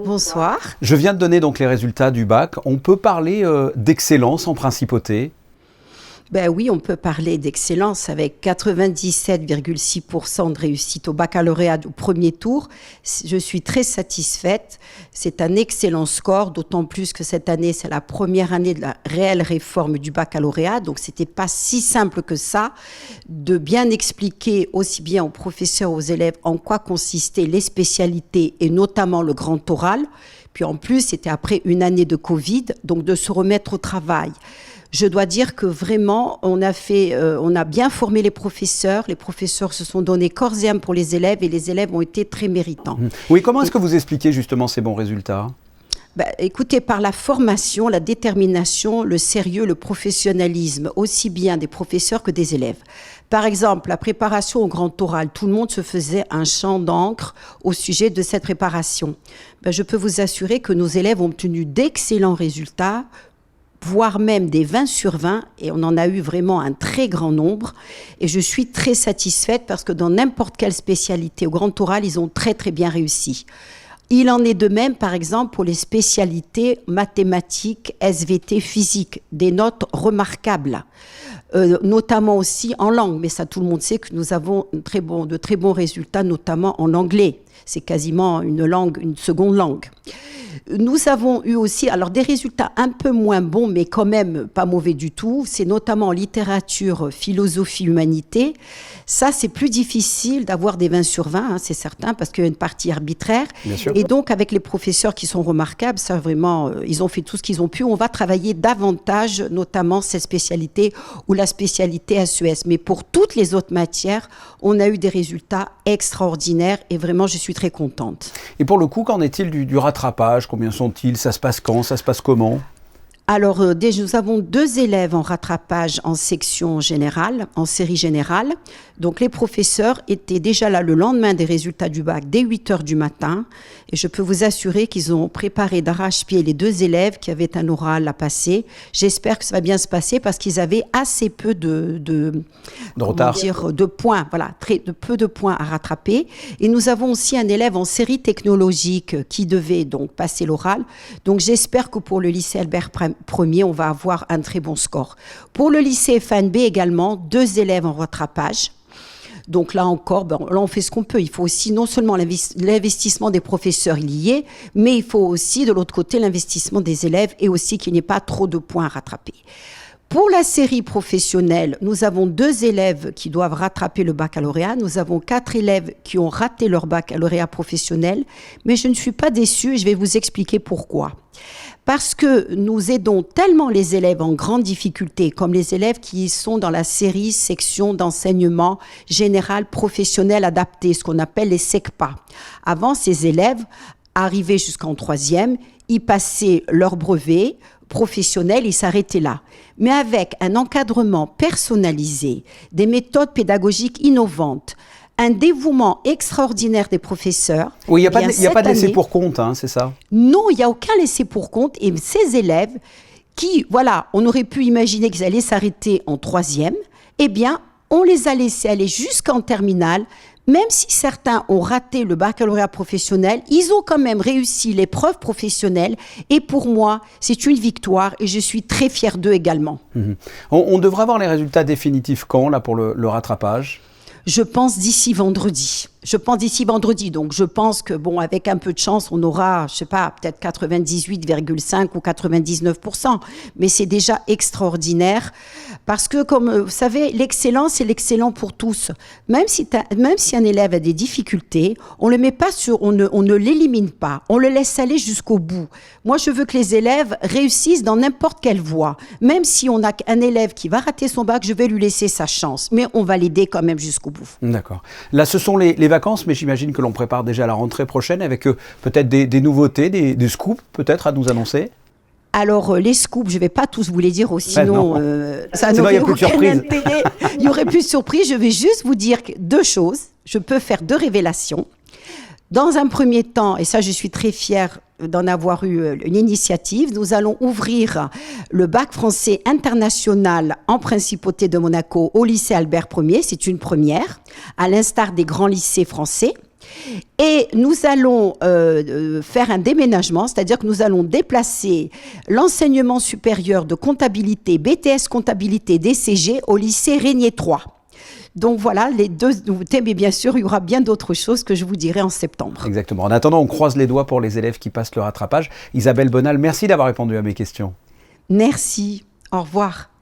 Bonsoir. Je viens de donner donc les résultats du bac. On peut parler d'excellence en principauté? Ben oui, on peut parler d'excellence avec 97,6% de réussite au baccalauréat au premier tour. Je suis très satisfaite. C'est un excellent score, d'autant plus que cette année, c'est la première année de la réelle réforme du baccalauréat. Donc, c'était pas si simple que ça de bien expliquer aussi bien aux professeurs, aux élèves, en quoi consistaient les spécialités et notamment le grand oral. Puis en plus, c'était après une année de Covid, donc de se remettre au travail. Je dois dire que vraiment, on a bien formé les professeurs se sont donnés corps et âme pour les élèves et les élèves ont été très méritants. Oui, comment est-ce que vous expliquez justement ces bons résultats ? Écoutez, par la formation, la détermination, le sérieux, le professionnalisme, aussi bien des professeurs que des élèves. Par exemple, la préparation au grand oral, tout le monde se faisait un champ d'encre au sujet de cette préparation. Je peux vous assurer que nos élèves ont obtenu d'excellents résultats, voire même des 20 sur 20, et on en a eu vraiment un très grand nombre. Et je suis très satisfaite parce que dans n'importe quelle spécialité au grand oral, ils ont très très bien réussi. Il en est de même, par exemple, pour les spécialités mathématiques, SVT, physique, des notes remarquables, notamment aussi en langue. Mais ça, tout le monde sait que nous avons de très bons résultats, notamment en anglais. C'est quasiment une seconde langue. Nous avons eu aussi, alors des résultats un peu moins bons, mais quand même pas mauvais du tout. C'est notamment en littérature, philosophie, humanité. Ça, c'est plus difficile d'avoir des 20 sur 20, c'est certain, parce qu'il y a une partie arbitraire. Bien sûr. Et donc, avec les professeurs qui sont remarquables, ça vraiment, ils ont fait tout ce qu'ils ont pu. On va travailler davantage, notamment cette spécialité ou la spécialité SES. Mais pour toutes les autres matières, on a eu des résultats extraordinaires et vraiment, je suis très contente. Et pour le coup, qu'en est-il du rattrapage ? Combien sont-ils ? Ça se passe quand ? Ça se passe comment ? Alors, nous avons 2 élèves en rattrapage en section générale, en série générale. Donc, les professeurs étaient déjà là le lendemain des résultats du bac, dès 8 heures du matin. Et je peux vous assurer qu'ils ont préparé d'arrache-pied les 2 élèves qui avaient un oral à passer. J'espère que ça va bien se passer parce qu'ils avaient assez peu de retard. De points, voilà, peu de points à rattraper. Et nous avons aussi un élève en série technologique qui devait donc passer l'oral. Donc, j'espère que pour le lycée Albert Ier, on va avoir un très bon score. Pour le lycée FNB également, 2 élèves en rattrapage. Donc là encore, là on fait ce qu'on peut. Il faut aussi non seulement l'investissement des professeurs, il y est, mais il faut aussi de l'autre côté l'investissement des élèves et aussi qu'il n'y ait pas trop de points à rattraper. Pour la série professionnelle, nous avons 2 élèves qui doivent rattraper le baccalauréat. Nous avons 4 élèves qui ont raté leur baccalauréat professionnel. Mais je ne suis pas déçue et je vais vous expliquer pourquoi. Parce que nous aidons tellement les élèves en grande difficulté, comme les élèves qui sont dans la série section d'enseignement général professionnel adapté, ce qu'on appelle les SECPA. Avant, ces élèves arrivaient jusqu'en 3e, ils passaient leur brevet professionnel, ils s'arrêtaient là. Mais avec un encadrement personnalisé, des méthodes pédagogiques innovantes, un dévouement extraordinaire des professeurs. Oui, il n'y a pas de laisser pour compte, c'est ça ? Non, il n'y a aucun laisser pour compte. Et ces élèves qui, voilà, on aurait pu imaginer qu'ils allaient s'arrêter en 3e, eh bien, on les a laissés aller jusqu'en terminale. Même si certains ont raté le baccalauréat professionnel, ils ont quand même réussi l'épreuve professionnelle. Et pour moi, c'est une victoire et je suis très fière d'eux également. On devrait avoir les résultats définitifs quand, là, pour le rattrapage ? Je pense d'ici vendredi. Donc, je pense que, avec un peu de chance, on aura, je sais pas, peut-être 98,5 ou 99%. Mais c'est déjà extraordinaire. Parce que, comme vous savez, l'excellence, c'est l'excellent pour tous. Même si un élève a des difficultés, on le met pas on ne l'élimine pas. On le laisse aller jusqu'au bout. Moi, je veux que les élèves réussissent dans n'importe quelle voie. Même si on a un élève qui va rater son bac, je vais lui laisser sa chance. Mais on va l'aider quand même jusqu'au bout. D'accord. Là, ce sont les vacances, mais j'imagine que l'on prépare déjà la rentrée prochaine avec peut-être des nouveautés, des scoops peut-être à nous annoncer. Alors, les scoops, je ne vais pas tous vous les dire, sinon ça n'aurait aucun intérêt. Il n'y aurait plus de surprise. Je vais juste vous dire 2 choses. Je peux faire 2 révélations. Dans un premier temps, et ça je suis très fière d'en avoir eu une initiative, nous allons ouvrir le bac français international en principauté de Monaco au lycée Albert Ier. C'est une première, à l'instar des grands lycées français. Et nous allons faire un déménagement, c'est-à-dire que nous allons déplacer l'enseignement supérieur de comptabilité, BTS comptabilité DCG au lycée Régnier 3. Donc voilà les deux nouveautés, mais bien sûr, il y aura bien d'autres choses que je vous dirai en septembre. Exactement. En attendant, on croise les doigts pour les élèves qui passent le rattrapage. Isabelle Bonal, merci d'avoir répondu à mes questions. Merci. Au revoir.